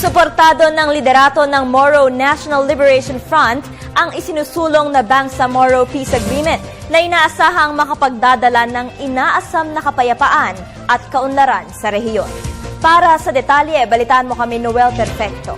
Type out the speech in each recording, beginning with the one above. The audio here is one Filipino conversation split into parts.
Suportado ng liderato ng Moro National Liberation Front ang isinusulong na Bangsamoro Peace Agreement na inaasahang makapagdadala ng inaasam na kapayapaan at kaunlaran sa rehiyon. Para sa detalye, balitaan mo kami Noel Perfecto.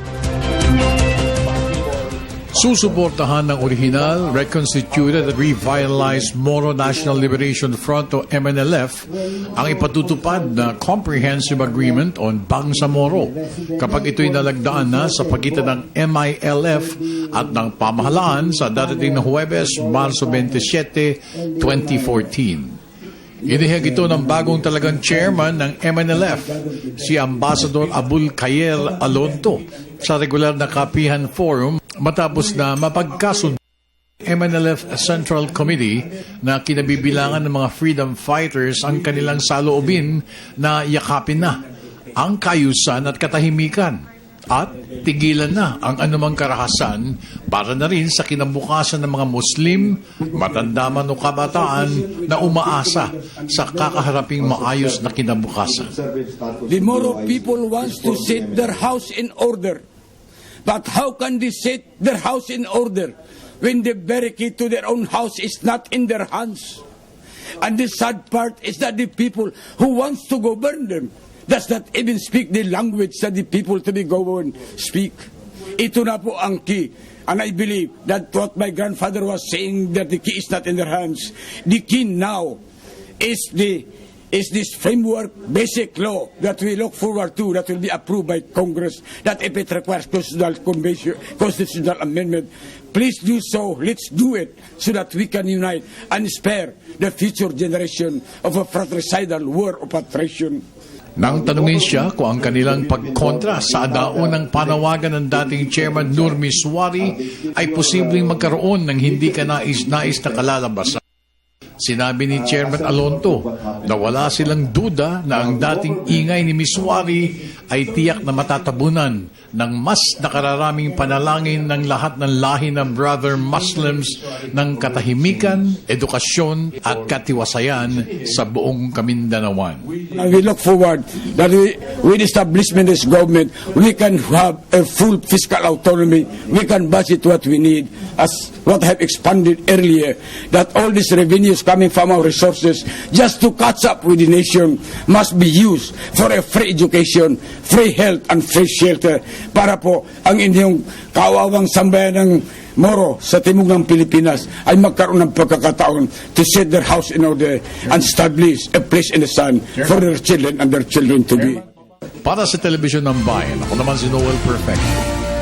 Susuportahan ng original, reconstituted at revitalized Moro National Liberation Front o MNLF ang ipatutupad na Comprehensive Agreement on Bangsamoro kapag ito'y nalagdaan na sa pagitan ng MILF at ng pamahalaan sa darating na Huwebes, Marso 27, 2014. Inihag ito ng bagong talagang chairman ng MNLF, si Ambassador Abul Khair Alonto, sa regular na Kapihan Forum matapos na mapagkasundo MNLF Central Committee na kinabibilangan ng mga freedom fighters ang kanilang saloobin na yakapin na ang kayusan at katahimikan at tigilan na ang anumang karahasan para na rin sa kinabukasan ng mga Muslim, matanda man o kabataan na umaasa sa kakaharaping maayos na kinabukasan. The Moro people wants to set their house in order. But how can they set their house in order when the very key to their own house is not in their hands? And the sad part is that the people who wants to govern them does not even speak the language that the people to be governed speak. Ito na po ang key. And I believe that what my grandfather was saying, that the key is not in their hands. The key now is this framework, basic law that we look forward to, that will be approved by Congress, that if it requires constitutional amendment, please do so. Let's do it so that we can unite and spare the future generation of a fratricidal war of attrition. Nang tanungin siya kung ang kanilang pagkontra sa adaon ng panawagan ng dating chairman Nur Miswari ay posibleng magkaroon ng hindi kanais-nais na kalalabasan, sinabi ni Chairman Alonto na wala silang duda na ang dating ingay ni Miswari ay tiyak na matatabunan ng mas nakararaming panalangin ng lahat ng lahi ng brother Muslims ng katahimikan, edukasyon at katiwasayan sa buong Kamindanawan. And we look forward that with establishment of this government, we can have a full fiscal autonomy. We can budget what we need, as what I have expanded earlier, that all these revenues coming from our resources just to catch up with the nation must be used for a free education, free health, and free shelter para po ang inyong kawawang sambayan ng Moro sa timog ng Pilipinas ay magkaroon ng pagkakataon to set their house in order and establish a place in the sun for their children and their children to be. Para sa Telebisyon ng Bayan, ako naman si Noel Perfecto.